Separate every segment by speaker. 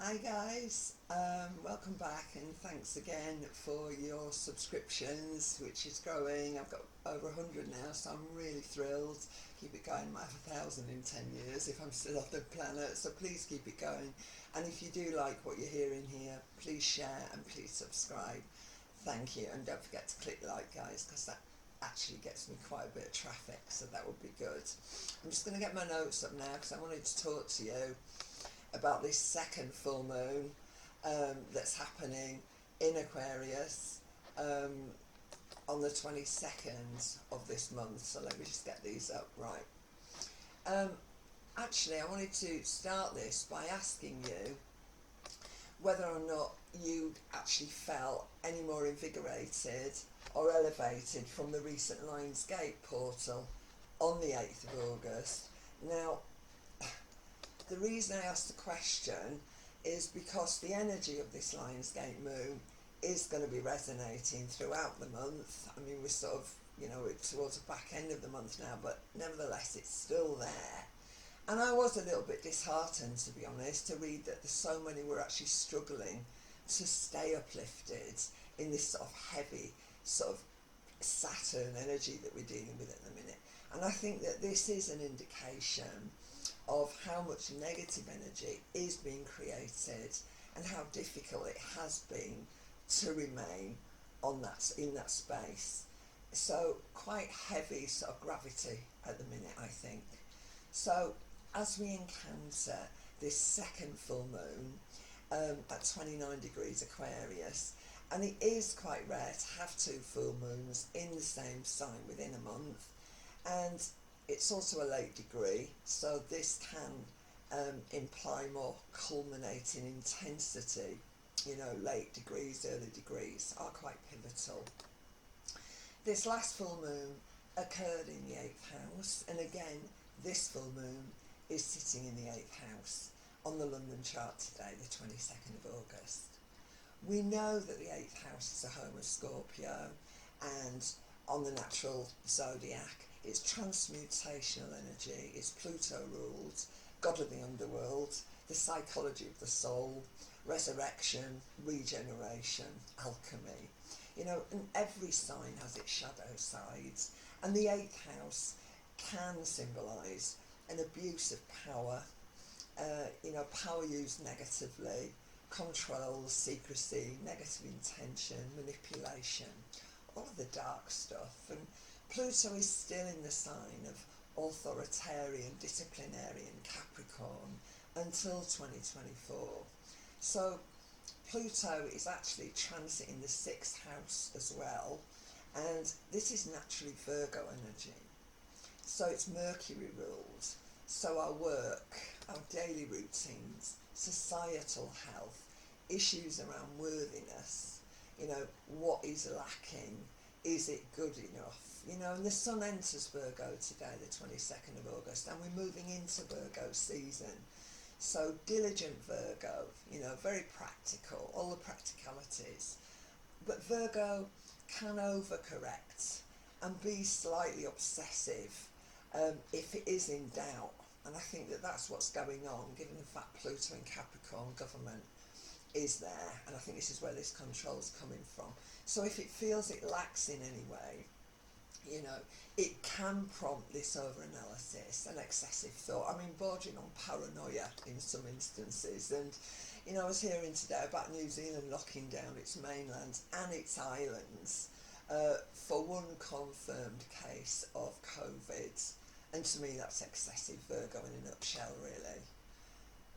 Speaker 1: Hi guys, welcome back and thanks again for your subscriptions, which is growing. I've got over 100 now, so I'm really thrilled. Keep it going, might have 1,000 in 10 years if I'm still on the planet, so please keep it going. And if you do like what you're hearing here, please share and please subscribe. Thank you, and don't forget to click like, guys, because that actually gets me quite a bit of traffic, so that would be good. I'm just going to get my notes up now because I wanted to talk to you about this second full moon that's happening in Aquarius on the 22nd of this month. So let me just get these up right. Actually, I wanted to start this by asking you whether or not you actually felt any more invigorated or elevated from the recent Lionsgate portal on the 8th of August. Now, the reason I asked the question is because the energy of this Lionsgate moon is going to be resonating throughout the month. I mean, we're sort of, we're towards the back end of the month now, but nevertheless, it's still there. And I was a little bit disheartened, to be honest, to read that so many were actually struggling to stay uplifted in this sort of heavy sort of Saturn energy that we're dealing with at the minute. And I think that this is an indication of how much negative energy is being created and how difficult it has been to remain in that space. So quite heavy sort of gravity at the minute, I think. So as we encounter this second full moon at 29 degrees Aquarius, and it is quite rare to have two full moons in the same sign within a month, and it's also a late degree, so this can imply more culminating intensity. Late degrees, early degrees are quite pivotal. This last full moon occurred in the 8th house, and again, this full moon is sitting in the 8th house on the London chart today, the 22nd of August. We know that the 8th house is a home of Scorpio, and on the natural zodiac, it's transmutational energy, it's Pluto ruled, god of the underworld, the psychology of the soul, resurrection, regeneration, alchemy. And every sign has its shadow sides, and the 8th house can symbolise an abuse of power, power used negatively, control, secrecy, negative intention, manipulation, all of the dark stuff. And Pluto is still in the sign of authoritarian, disciplinarian Capricorn until 2024. So Pluto is actually transiting the 6th house as well, and this is naturally Virgo energy. So it's Mercury ruled. So our work, our daily routines, societal health, issues around worthiness, what is lacking, is it good enough? And the sun enters Virgo today, the 22nd of August, and we're moving into Virgo season. So diligent Virgo, very practical, all the practicalities. But Virgo can overcorrect and be slightly obsessive if it is in doubt. And I think that that's what's going on, given the fact Pluto in Capricorn government is there, and I think this is where this control is coming from. So if it feels it lacks in any way, it can prompt this over-analysis and excessive thought. I mean, bordering on paranoia in some instances. And, I was hearing today about New Zealand locking down its mainland and its islands for one confirmed case of COVID. And to me, that's excessive Virgo in a nutshell, really.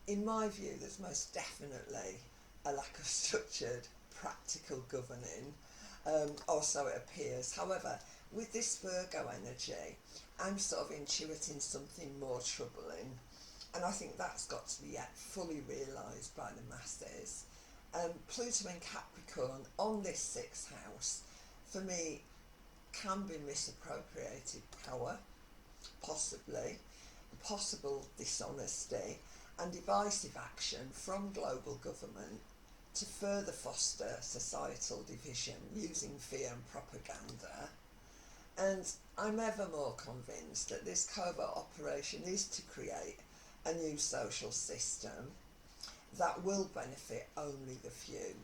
Speaker 1: In my view, there's most definitely a lack of structured, practical governing, or so it appears. However, with this Virgo energy, I'm sort of intuiting something more troubling, and I think that's got to be yet fully realised by the masses. Pluto in Capricorn on this 6th house, for me, can be misappropriated power, possibly, possible dishonesty, and divisive action from global government to further foster societal division using fear and propaganda. And I'm ever more convinced that this covert operation is to create a new social system that will benefit only the few.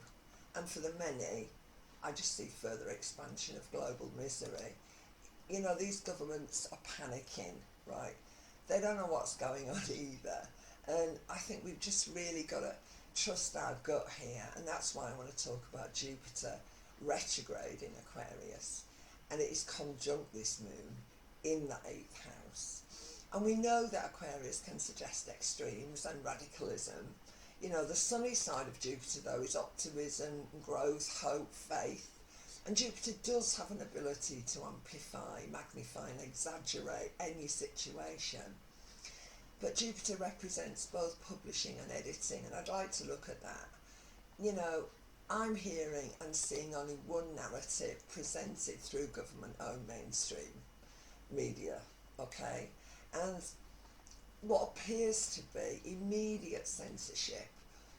Speaker 1: And for the many, I just see further expansion of global misery. You know, these governments are panicking, right? They don't know what's going on either. And I think we've just really got to trust our gut here. And that's why I want to talk about Jupiter retrograde in Aquarius. And it is conjunct this moon in the 8th house. And we know that Aquarius can suggest extremes and radicalism. You know, the sunny side of Jupiter, though, is optimism, growth, hope, faith. And Jupiter does have an ability to amplify, magnify and exaggerate any situation. But Jupiter represents both publishing and editing, and I'd like to look at that. You know, I'm hearing and seeing only one narrative presented through government-owned mainstream media, okay? And what appears to be immediate censorship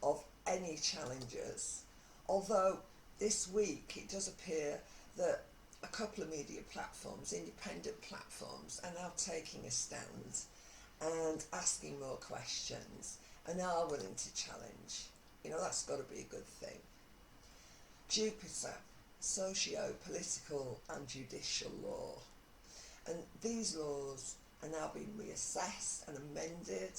Speaker 1: of any challengers, although this week it does appear that a couple of media platforms, independent platforms, are now taking a stand and asking more questions and are willing to challenge. You know, that's got to be a good thing. Jupiter, socio-political and judicial law. And these laws are now being reassessed and amended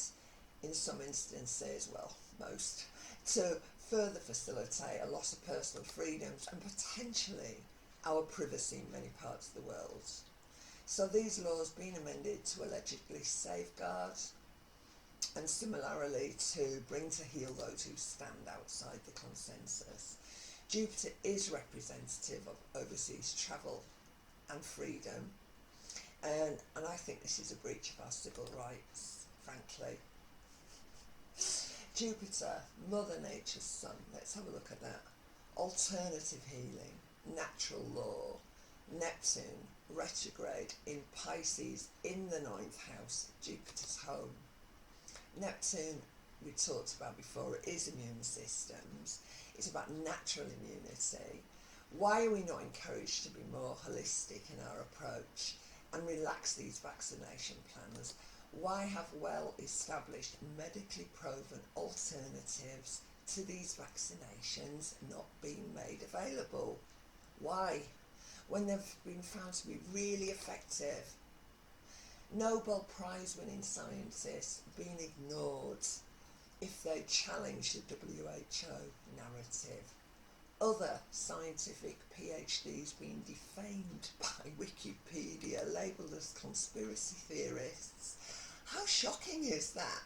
Speaker 1: in some instances, well, most, to further facilitate a loss of personal freedoms and potentially our privacy in many parts of the world. So these laws being amended to allegedly safeguard and similarly to bring to heel those who stand outside the consensus. Jupiter is representative of overseas travel and freedom, and I think this is a breach of our civil rights, frankly. Jupiter, Mother Nature's son, let's have a look at that. Alternative healing, natural law, Neptune, retrograde in Pisces in the 9th house, Jupiter's home. Neptune, we talked about before, it is immune systems. It's about natural immunity. Why are we not encouraged to be more holistic in our approach and relax these vaccination plans? Why have well-established, medically proven alternatives to these vaccinations not been made available? Why? When they've been found to be really effective. Nobel Prize winning scientists being ignored if they challenge the WHO narrative. Other scientific PhDs being defamed by Wikipedia, labelled as conspiracy theorists. How shocking is that?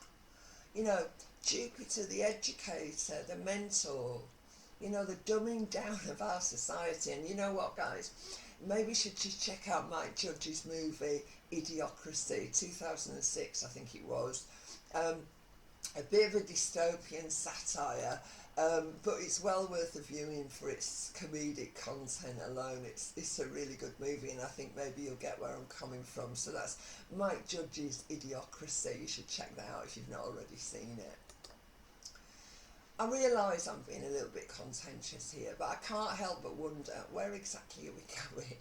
Speaker 1: You know, Jupiter, the educator, the mentor, you know, the dumbing down of our society. And you know what, guys? Maybe you should just check out Mike Judge's movie, Idiocracy, 2006, I think it was. A bit of a dystopian satire, but it's well worth a viewing for its comedic content alone. It's a really good movie, and I think maybe you'll get where I'm coming from. So that's Mike Judge's Idiocracy. You should check that out if you've not already seen it. I realise I'm being a little bit contentious here, but I can't help but wonder, where exactly are we going?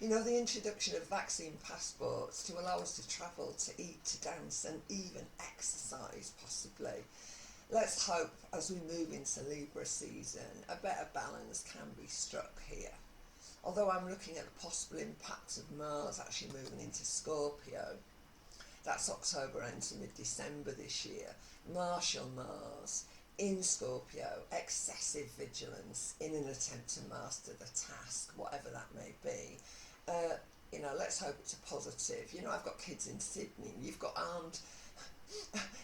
Speaker 1: You know, the introduction of vaccine passports to allow us to travel, to eat, to dance and even exercise possibly. Let's hope as we move into Libra season a better balance can be struck here. Although I'm looking at the possible impact of Mars actually moving into Scorpio. That's October end to mid-December this year. Martial Mars in Scorpio, excessive vigilance in an attempt to master the task, whatever that may be. You know, let's hope it's a positive. You know, I've got kids in Sydney. You've got armed,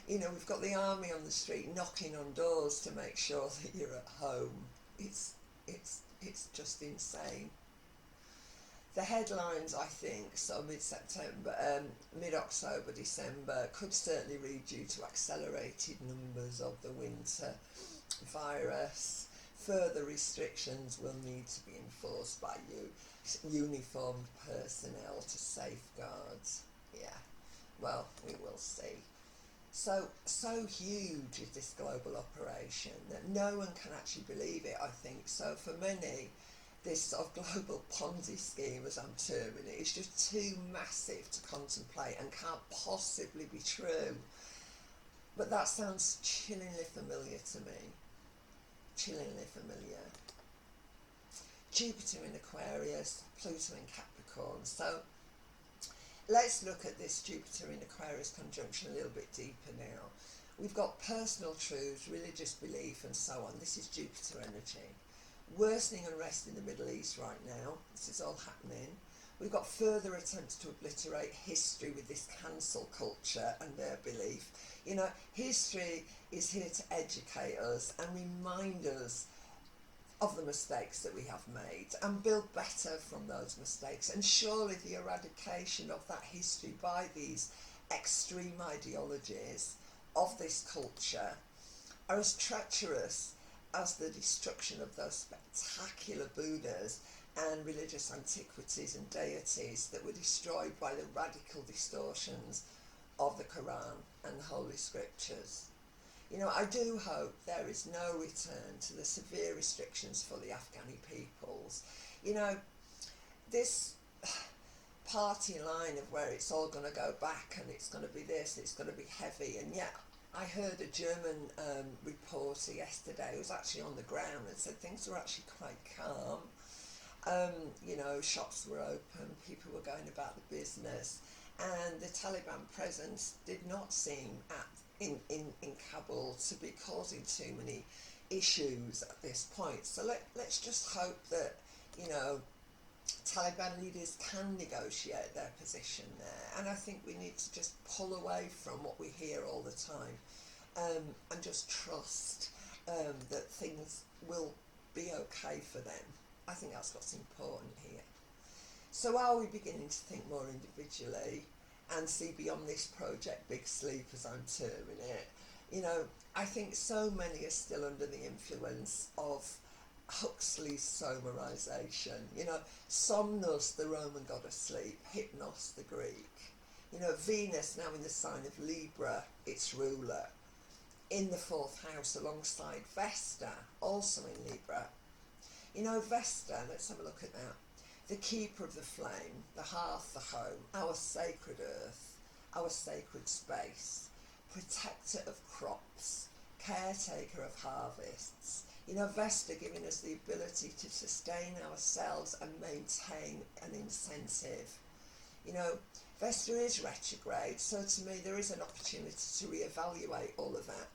Speaker 1: you know, we've got the army on the street knocking on doors to make sure that you're at home. It's just insane. The headlines, I think, so mid-September, mid-October, December, could certainly read due to accelerated numbers of the winter virus. Further restrictions will need to be enforced by uniformed personnel to safeguard. Yeah, well, we will see. So huge is this global operation that no one can actually believe it, I think. So for many, this sort of global Ponzi scheme, as I'm terming it, is just too massive to contemplate and can't possibly be true. But that sounds chillingly familiar to me. Chillingly familiar. Jupiter in Aquarius, Pluto in Capricorn. So let's look at this Jupiter in Aquarius conjunction a little bit deeper now. We've got personal truths, religious belief and so on. This is Jupiter energy. Worsening unrest in the Middle East right now. This is all happening. We've got further attempts to obliterate history with this cancel culture and their belief. You know, history is here to educate us and remind us of the mistakes that we have made and build better from those mistakes. And surely the eradication of that history by these extreme ideologies of this culture are as treacherous as the destruction of those spectacular Buddhas and religious antiquities and deities that were destroyed by the radical distortions of the Quran and the Holy Scriptures. You know, I do hope there is no return to the severe restrictions for the Afghani peoples. You know, this party line of where it's all going to go back and it's going to be this, it's going to be heavy, and yet I heard a German reporter yesterday who was actually on the ground and said things were actually quite calm. You know, shops were open, people were going about the business, and the Taliban presence did not seem in Kabul to be causing too many issues at this point. So let's just hope that, you know, Taliban leaders can negotiate their position there, and I think we need to just pull away from what we hear all the time, and just trust that things will be okay for them. I think that's what's important here. So are we beginning to think more individually and see beyond this project Big Sleep, as I'm terming it? You know, I think so many are still under the influence of Huxley's somerization. You know, Somnus, the Roman god of sleep, Hypnos, the Greek. You know, Venus now in the sign of Libra, its ruler, in the 4th house alongside Vesta, also in Libra. You know, Vesta, let's have a look at that. The keeper of the flame, the hearth, the home, our sacred earth, our sacred space, protector of crops, caretaker of harvests. You know, Vesta giving us the ability to sustain ourselves and maintain an incentive. You know, Vesta is retrograde, so to me there is an opportunity to reevaluate all of that.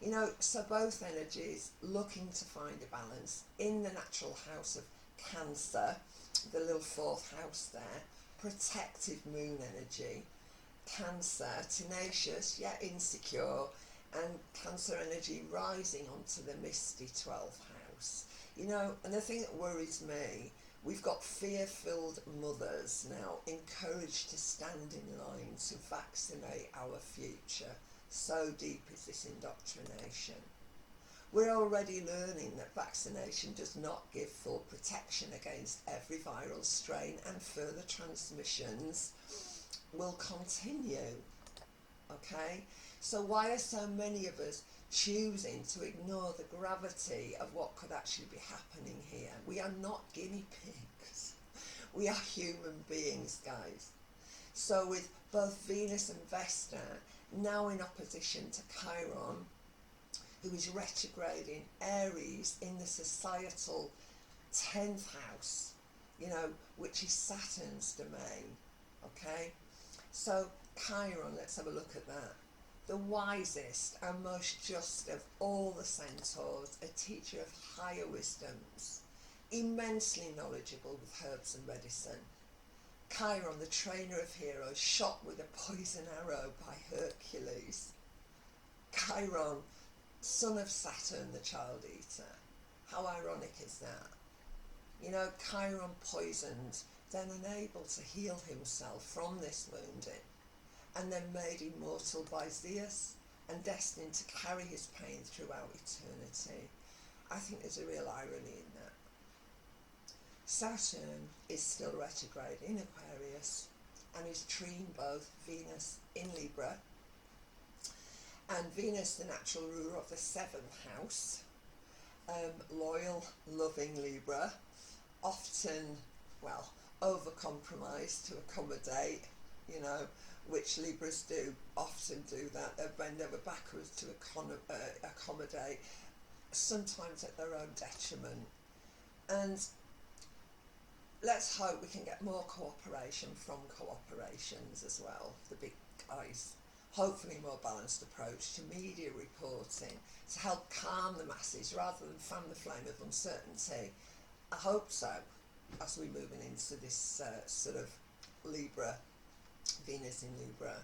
Speaker 1: You know, so both energies looking to find a balance in the natural house of Cancer, the little 4th house there, protective moon energy, Cancer, tenacious yet insecure, and Cancer energy rising onto the misty 12th house. You know, and the thing that worries me, we've got fear-filled mothers now encouraged to stand in line to vaccinate our future. So deep is this indoctrination. We're already learning that vaccination does not give full protection against every viral strain, and further transmissions will continue. Okay? So why are so many of us choosing to ignore the gravity of what could actually be happening here? We are not guinea pigs. We are human beings, guys. So with both Venus and Vesta now in opposition to Chiron, who is retrograding Aries in the societal 10th house, you know, which is Saturn's domain, okay? So Chiron, let's have a look at that. The wisest and most just of all the centaurs, a teacher of higher wisdoms, immensely knowledgeable with herbs and medicine. Chiron, the trainer of heroes, shot with a poison arrow by Hercules. Chiron, son of Saturn, the child eater. How ironic is that? You know, Chiron poisoned, then unable to heal himself from this wounding, and then made immortal by Zeus and destined to carry his pain throughout eternity. I think there's a real irony in that. Saturn is still retrograde in Aquarius and is trining both Venus in Libra and Venus, the natural ruler of the 7th house, loyal, loving Libra, often, well, over-compromised to accommodate, you know, which Libras do often do that. They bend over backwards to accommodate, sometimes at their own detriment. And let's hope we can get more cooperation from cooperations as well, the big guys. Hopefully more balanced approach to media reporting to help calm the masses rather than fan the flame of uncertainty. I hope so, as we're moving into this sort of Libra, Venus in Libra.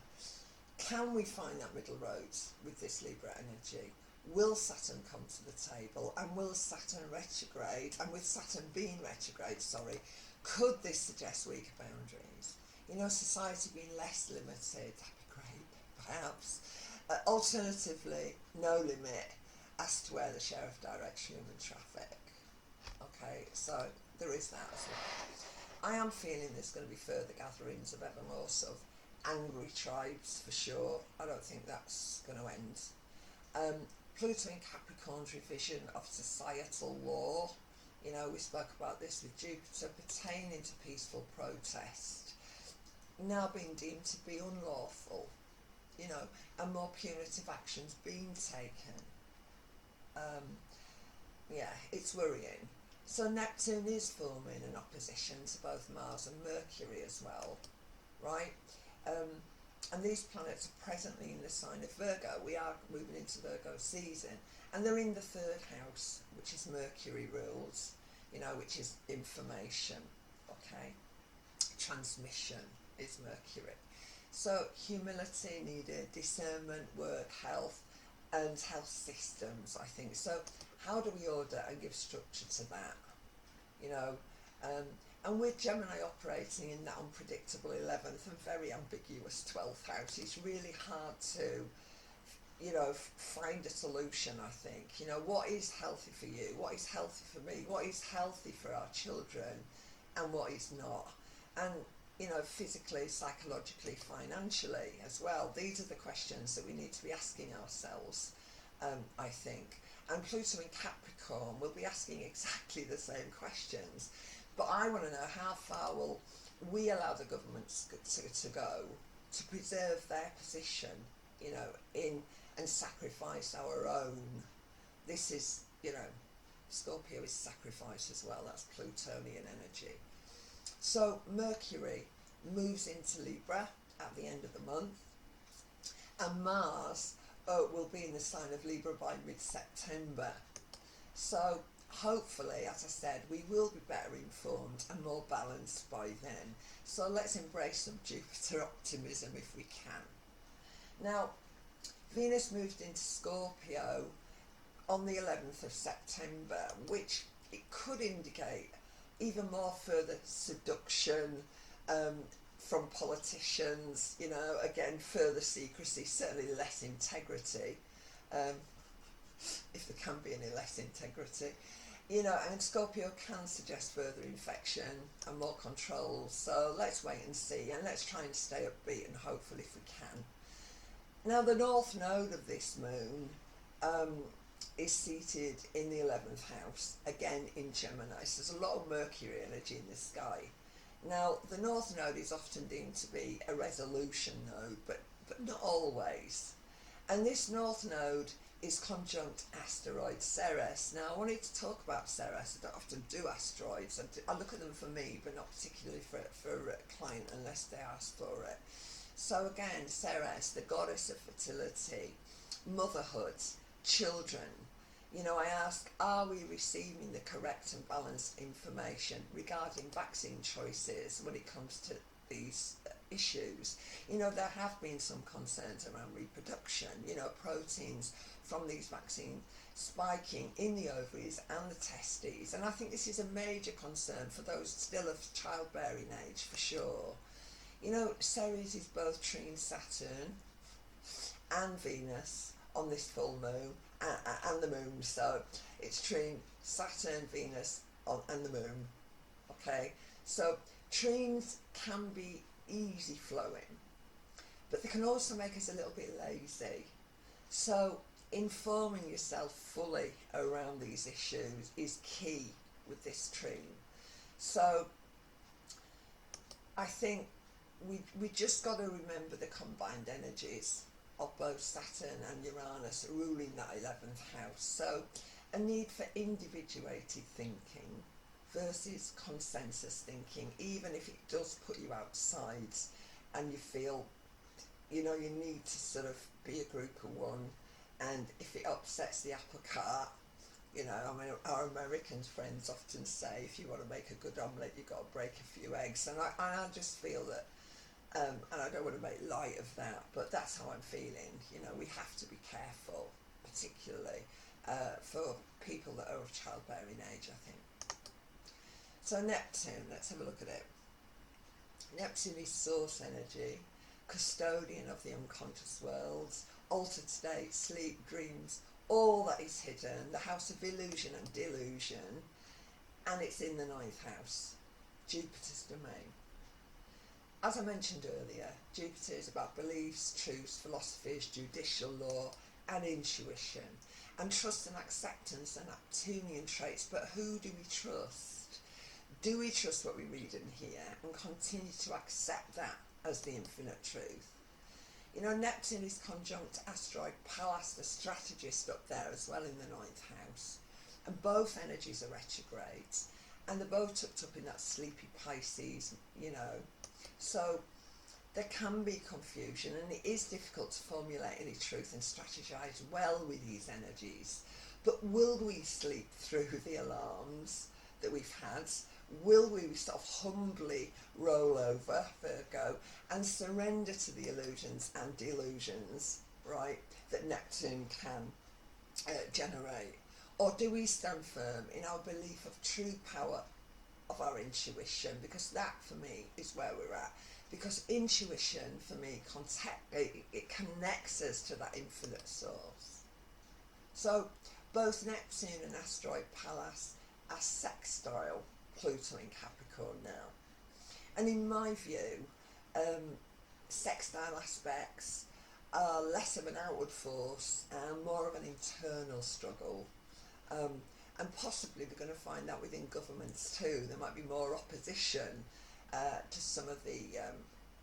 Speaker 1: Can we find that middle road with this Libra energy? Will Saturn come to the table, and will Saturn retrograde, and with Saturn being retrograde, could this suggest weaker boundaries? You know, society being less limited, that'd be great, perhaps. Alternatively, no limit as to where the sheriff directs human traffic. Okay, so there is that as well. I am feeling there's going to be further gatherings of ever more sort of angry tribes for sure. I don't think that's going to end. Pluto in Capricorn's revision of societal law. You know, we spoke about this with Jupiter pertaining to peaceful protest, now being deemed to be unlawful, you know, and more punitive actions being taken. Yeah, it's worrying. So Neptune is forming an opposition to both Mars and Mercury as well, right? And these planets are presently in the sign of Virgo. We are moving into Virgo season, and they're in the third house, which is Mercury rules, you know, which is information, okay? Transmission is Mercury. So humility needed, discernment, work, health, and health systems, I think. So how do we order and give structure to that? You know, and with Gemini operating in that unpredictable 11th and very ambiguous 12th house, it's really hard to, you know, find a solution, I think. You know, what is healthy for you? What is healthy for me? What is healthy for our children? And what is not? And, you know, physically, psychologically, financially as well. These are the questions that we need to be asking ourselves, I think. And Pluto in Capricorn will be asking exactly the same questions. But I want to know, how far will we allow the governments to go to preserve their position, you know, in and sacrifice our own. This is, you know, Scorpio is sacrifice as well. That's Plutonian energy. So Mercury moves into Libra at the end of the month, and Mars will be in the sign of Libra by mid-September. So hopefully, as I said, we will be better informed and more balanced by then. So let's embrace some Jupiter optimism if we can. Now, Venus moved into Scorpio on the 11th of September, which it could indicate even more further seduction from politicians, you know, again, further secrecy, certainly less integrity, if there can be any less integrity. You know, and Scorpio can suggest further infection and more control. So let's wait and see, and let's try and stay upbeat and hopeful if we can. Now, the north node of this moon is seated in the 11th house, again in Gemini. So there's a lot of Mercury energy in the sky. Now, the north node is often deemed to be a resolution node, but not always. And this north node is conjunct asteroid Ceres. Now, I wanted to talk about Ceres. I don't often do asteroids. I look at them for me, but not particularly for a client unless they ask for it. So again, Ceres, the goddess of fertility, motherhood, children. You know, I ask, are we receiving the correct and balanced information regarding vaccine choices when it comes to these issues? You know, there have been some concerns around reproduction, you know, proteins from these vaccines spiking in the ovaries and the testes. And I think this is a major concern for those still of childbearing age, for sure. You know, Ceres is both trine Saturn and Venus on this full moon, and the moon. So it's trine Saturn, Venus, and the moon. Okay, so trines can be easy flowing, but they can also make us a little bit lazy. So informing yourself fully around these issues is key with this trine. So I think we just got to remember the combined energies of both Saturn and Uranus ruling that 11th house. So a need for individuated thinking versus consensus thinking, even if it does put you outside and you feel, you need to sort of be a group of one, and if it upsets the apple cart, our American friends often say, if you want to make a good omelette, you've got to break a few eggs, and I just feel that, and I don't want to make light of that, but that's how I'm feeling. We have to be careful, particularly for people that are of childbearing age, I think. So Neptune, let's have a look at it. Neptune is source energy, custodian of the unconscious worlds, altered state, sleep, dreams, all that is hidden, the house of illusion and delusion, and it's in the 9th house, Jupiter's domain. As I mentioned earlier, Jupiter is about beliefs, truths, philosophies, judicial law, and intuition, and trust and acceptance are Neptunian traits, but who do we trust? Do we trust what we read and hear and continue to accept that as the infinite truth? Neptune is conjunct asteroid Pallas, the strategist, up there as well in the 9th house. And both energies are retrogrades. And they're both tucked up in that sleepy Pisces, So there can be confusion, and it is difficult to formulate any truth and strategize well with these energies. But will we sleep through the alarms that we've had? Will we sort of humbly roll over, Virgo, and surrender to the illusions and delusions, right, that Neptune can generate? Or do we stand firm in our belief of true power of our intuition? Because that, for me, is where we're at. Because intuition, for me, it connects us to that infinite source. So both Neptune and asteroid Pallas are sextile Pluto in Capricorn now. And in my view, sextile aspects are less of an outward force and more of an internal struggle. And possibly we're going to find that within governments too. There might be more opposition to some of the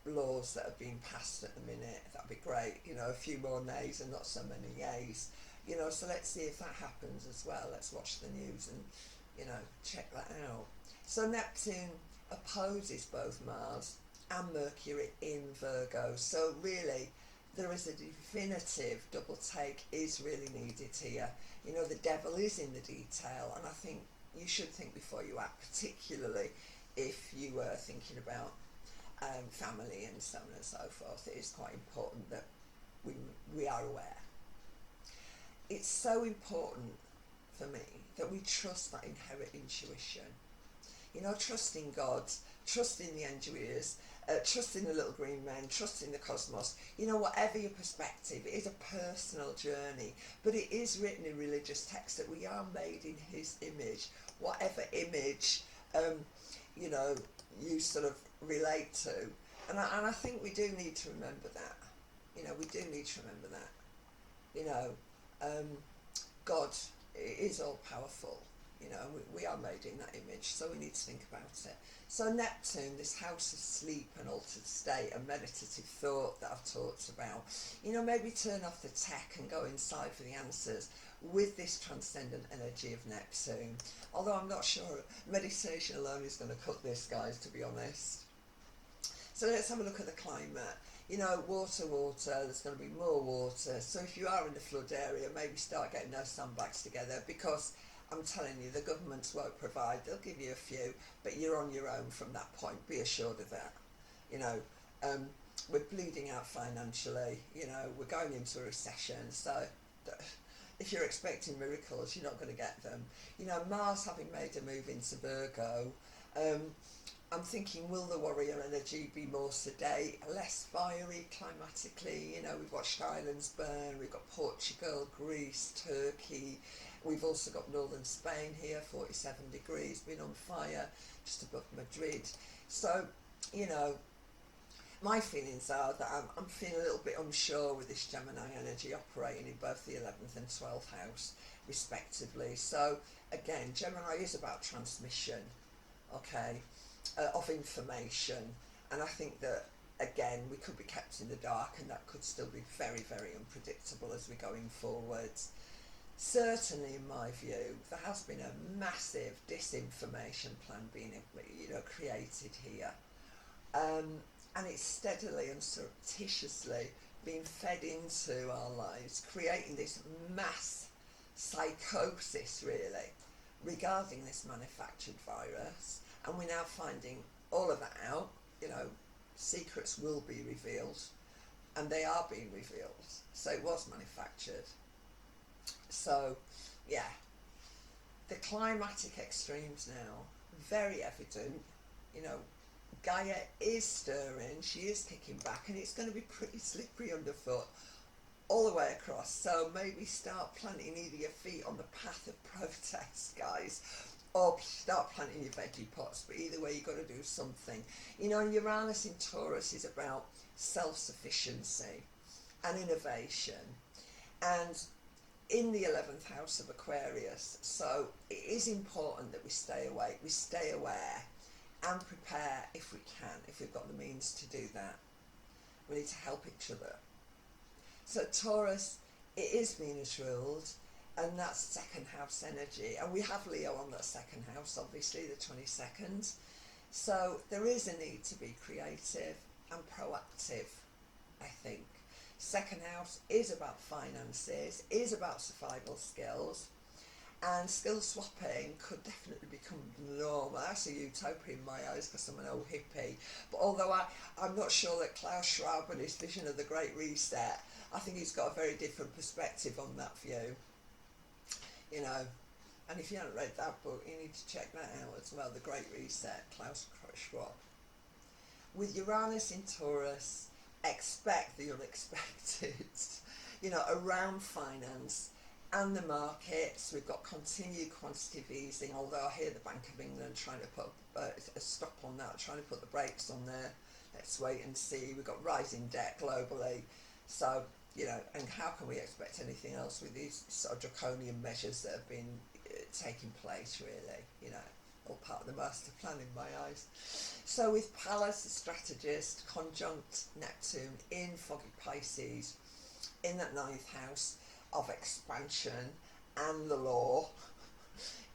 Speaker 1: laws that are being passed at the minute. That'd be great. A few more nays and not so many yays. So let's see if that happens as well. Let's watch the news and, check that out. So Neptune opposes both Mars and Mercury in Virgo. So really, there is a definitive double take is really needed here. The devil is in the detail, and I think you should think before you act, particularly if you were thinking about family and so on and so forth. It is quite important that we are aware. It's so important for me that we trust that inherent intuition. Trusting God, trusting the engineers, trusting the little green men, trusting the cosmos. Whatever your perspective, it is a personal journey, but it is written in religious texts that we are made in his image. Whatever image, you sort of relate to. And I think we do need to remember that. We do need to remember that. God is all powerful. We are made in that image, so we need to think about it. So Neptune, this house of sleep and altered state and meditative thought that I've talked about, maybe turn off the tech and go inside for the answers with this transcendent energy of Neptune. Although I'm not sure meditation alone is going to cut this, guys, to be honest. So let's have a look at the climate. Water, there's going to be more water. So if you are in the flood area, maybe start getting those sandbags together, because I'm telling you, the governments won't provide. They'll give you a few, but you're on your own from that point. Be assured of that. We're bleeding out financially. We're going into a recession. So if you're expecting miracles, you're not going to get them. Mars having made a move into Virgo, I'm thinking, will the warrior energy be more sedate, less fiery climatically? We've watched islands burn, we've got Portugal, Greece, Turkey. We've also got northern Spain here, 47 degrees, been on fire, just above Madrid. So, my feelings are that I'm feeling a little bit unsure with this Gemini energy operating in both the 11th and 12th house, respectively. So, again, Gemini is about transmission, okay, of information. And I think that again, we could be kept in the dark, and that could still be very, very unpredictable as we're going forwards. Certainly, in my view, there has been a massive disinformation plan being, created here, and it's steadily and surreptitiously being fed into our lives, creating this mass psychosis, really, regarding this manufactured virus. And we're now finding all of that out. Secrets will be revealed, and they are being revealed. So it was manufactured. So, yeah, the climatic extremes now, very evident. Gaia is stirring, she is kicking back, and it's going to be pretty slippery underfoot all the way across. So maybe start planting either your feet on the path of protest, guys, or start planting your veggie pots. But either way, you've got to do something. Uranus in Taurus is about self-sufficiency and innovation, and in the 11th house of Aquarius. So it is important that we stay awake, we stay aware, and prepare if we can, if we've got the means to do that. We need to help each other. So Taurus, it is Venus ruled, and that's second house energy. And we have Leo on that second house, obviously, the 22nd. So there is a need to be creative and proactive, I think. Second house is about finances, is about survival skills, and skill swapping could definitely become the norm. That's a utopia in my eyes because I'm an old hippie. But although I'm not sure that Klaus Schwab and his vision of the Great Reset, I think he's got a very different perspective on that view. And if you haven't read that book, you need to check that out as well, The Great Reset, Klaus Schwab. With Uranus in Taurus, expect the unexpected, around finance and the markets. We've got continued quantitative easing, although I hear the Bank of England trying to put a stop on that, trying to put the brakes on there. Let's wait and see. We've got rising debt globally. So, and how can we expect anything else with these sort of draconian measures that have been taking place, really, all part of the master plan in my eyes. So with Pallas, the strategist, conjunct Neptune in foggy Pisces, in that 9th house of expansion and the law,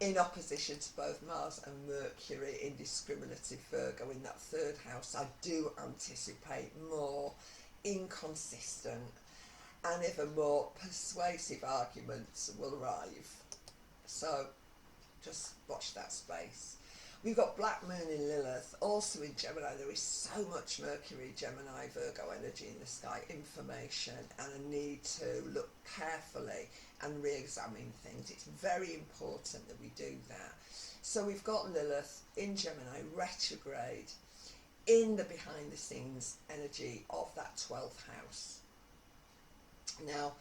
Speaker 1: in opposition to both Mars and Mercury in discriminative Virgo in that 3rd house, I do anticipate more inconsistent and even more persuasive arguments will arrive. So just watch that space. We've got Black Moon in Lilith, also in Gemini. There is so much Mercury, Gemini, Virgo energy in the sky, information, and a need to look carefully and re-examine things. It's very important that we do that. So we've got Lilith in Gemini, retrograde, in the behind-the-scenes energy of that 12th house. Now,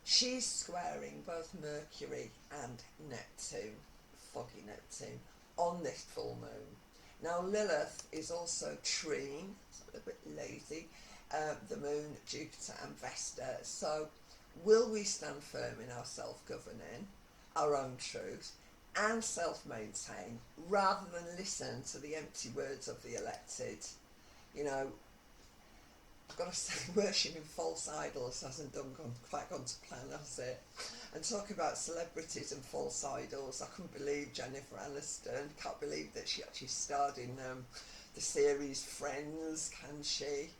Speaker 1: she's squaring both Mercury and Neptune, foggy Neptune, on this full moon. Now Lilith is also trine, it's a little bit lazy, the moon, Jupiter and Vesta. So will we stand firm in our self-governing, our own truth, and self-maintain, rather than listen to the empty words of the elected? I've got to say, worshipping false idols hasn't quite gone to plan, has it? And talking about celebrities and false idols, I couldn't believe Jennifer Aniston. Can't believe that she actually starred in the series Friends, can she?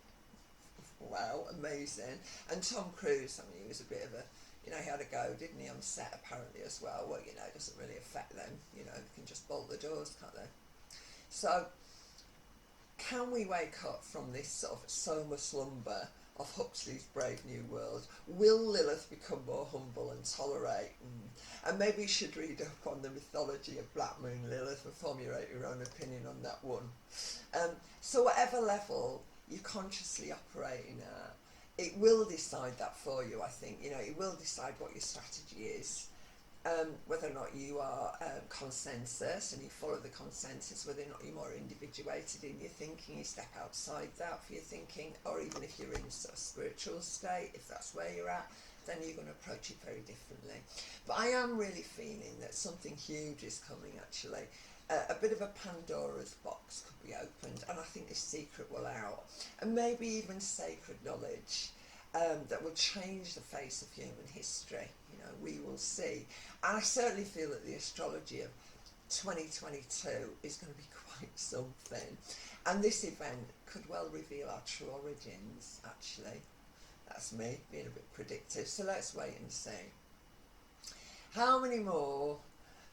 Speaker 1: Wow, amazing. And Tom Cruise, he was a bit of a, he had a go, didn't he, on set apparently as well. Well, it doesn't really affect them. They can just bolt the doors, can't they? So, can we wake up from this sort of soma slumber of Huxley's Brave New World? Will Lilith become more humble and tolerate? And maybe you should read up on the mythology of Black Moon Lilith and formulate your own opinion on that one. So whatever level you're consciously operating at, it will decide that for you, I think. It will decide what your strategy is. Whether or not you are consensus and you follow the consensus, whether or not you're more individuated in your thinking, you step outside that for your thinking, or even if you're in a sort of spiritual state, if that's where you're at, then you're going to approach it very differently. But I am really feeling that something huge is coming, actually. a bit of a Pandora's box could be opened, and I think this secret will out, and maybe even sacred knowledge that will change the face of human history. You know, we will see. And I certainly feel that the astrology of 2022 is going to be quite something, and this event could well reveal our true origins, actually. That's me being a bit predictive, so let's wait and see. How many more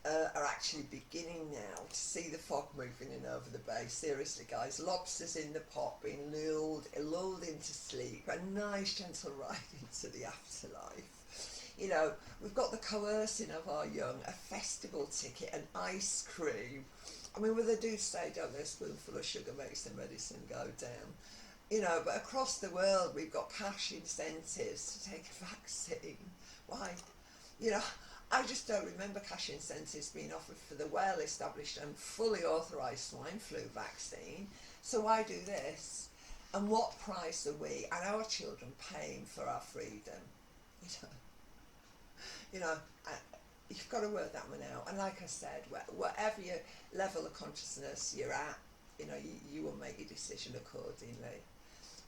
Speaker 1: are actually beginning now to see the fog moving in over the bay? Seriously, guys, lobsters in the pot being lulled into sleep, a nice gentle ride into the afterlife. You know, we've got the coercing of our young, a festival ticket, an ice cream. I mean, well, they do say, don't they, a spoonful of sugar makes the medicine go down. You know, but across the world, we've got cash incentives to take a vaccine. Why? You know, I just don't remember cash incentives being offered for the well-established and fully authorised swine flu vaccine. So why do this? And what price are we and our children paying for our freedom? You know, you've got to work that one out. And like I said, whatever your level of consciousness you're at, you know, you will make your decision accordingly.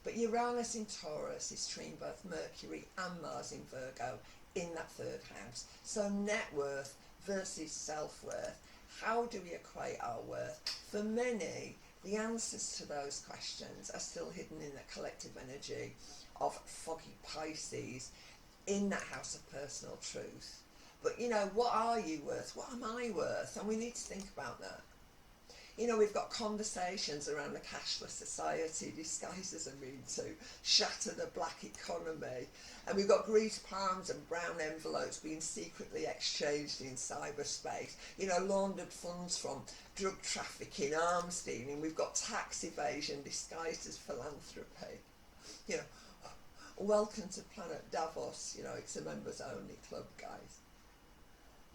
Speaker 1: But Uranus in Taurus is trining both Mercury and Mars in Virgo in that third house. So net worth versus self-worth. How do we equate our worth? For many, the answers to those questions are still hidden in the collective energy of foggy Pisces in that house of personal truth. But, you know, what are you worth? What am I worth? And we need to think about that. You know, we've got conversations around the cashless society disguised as a mean to shatter the black economy. And we've got greased palms and brown envelopes being secretly exchanged in cyberspace. You know, laundered funds from drug trafficking, arms stealing. We've got tax evasion disguised as philanthropy. You know, welcome to Planet Davos. You know, it's a members only club, guys.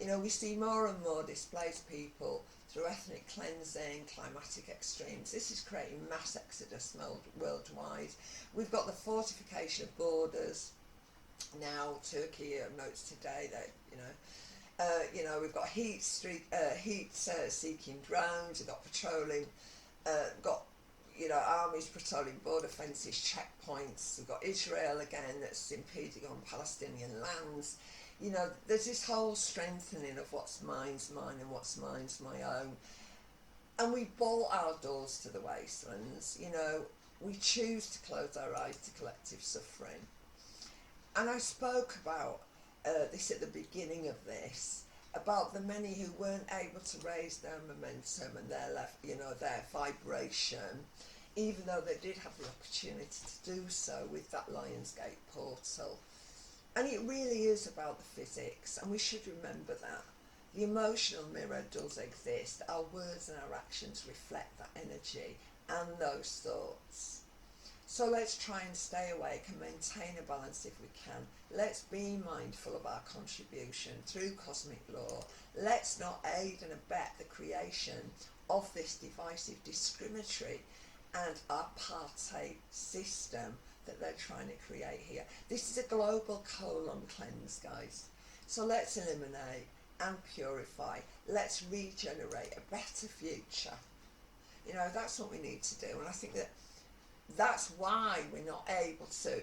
Speaker 1: You know, we see more and more displaced people through ethnic cleansing, climatic extremes. This is creating mass exodus worldwide. We've got the fortification of borders. Now, Turkey notes today that, you know, we've got heat-seeking drones. We've got patrolling, got, you know, armies patrolling border fences, checkpoints. We've got Israel again that's impeding on Palestinian lands. You know, there's this whole strengthening of what's mine's mine and what's mine's my own. And we bolt our doors to the wastelands. You know, we choose to close our eyes to collective suffering. And I spoke about this at the beginning of this, about the many who weren't able to raise their momentum and their vibration, even though they did have the opportunity to do so with that Lionsgate portal. And it really is about the physics, and we should remember that. The emotional mirror does exist. Our words and our actions reflect that energy and those thoughts. So let's try and stay awake and maintain a balance if we can. Let's be mindful of our contribution through cosmic law. Let's not aid and abet the creation of this divisive, discriminatory and apartheid system that they're trying to create here. This is a global colon cleanse, guys. So let's eliminate and purify. Let's regenerate a better future. You know, that's what we need to do. And I think that that's why we're not able to,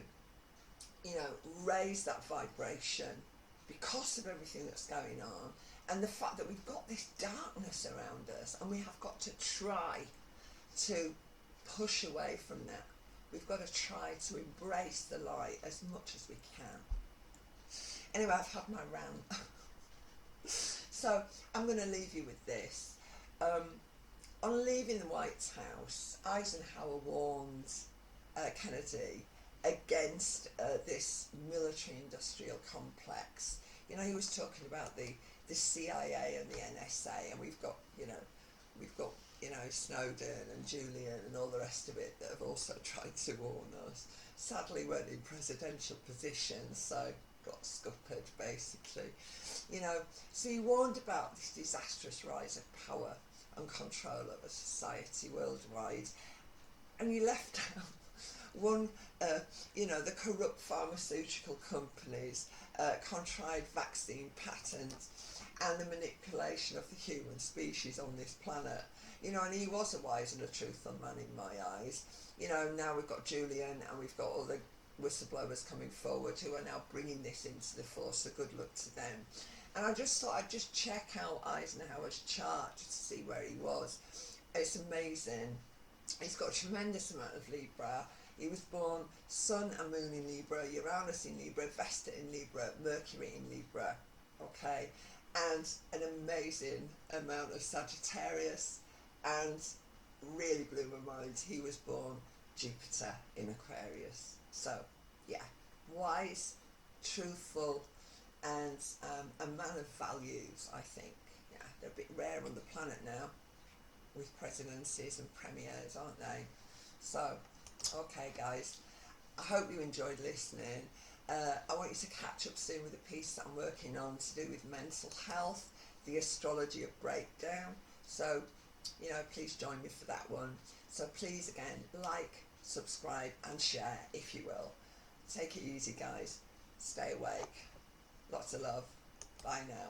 Speaker 1: you know, raise that vibration, because of everything that's going on and the fact that we've got this darkness around us, and we have got to try to push away from that. We've got to try to embrace the light as much as we can. Anyway, I've had my rant. So I'm going to leave you with this. On leaving the White House, Eisenhower warned Kennedy against this military-industrial complex. You know, he was talking about the CIA and the NSA, and we've got Snowden and Julian and all the rest of it that have also tried to warn us. Sadly, weren't in presidential positions, so got scuppered, basically. You know, so he warned about this disastrous rise of power and control of a society worldwide, and he left out one, the corrupt pharmaceutical companies, contrived vaccine patents, and the manipulation of the human species on this planet. You know, and he was a wise and a truthful man in my eyes. You know, now we've got Julian and we've got all the whistleblowers coming forward who are now bringing this into the force, so good luck to them. And I just thought I'd just check out Eisenhower's chart to see where he was. It's amazing. He's got a tremendous amount of Libra. He was born Sun and Moon in Libra, Uranus in Libra, Vesta in Libra, Mercury in Libra, okay? And an amazing amount of Sagittarius, and really blew my mind, he was born Jupiter in Aquarius. So, yeah, wise, truthful, and a man of values, I think. Yeah, they're a bit rare on the planet now, with presidencies and premiers, aren't they? So, okay guys, I hope you enjoyed listening. I want you to catch up soon with a piece that I'm working on to do with mental health, the astrology of breakdown. So, you know, please join me for that one. So please, again, like, subscribe and share if you will. Take it easy guys. Stay awake. Lots of love. Bye now.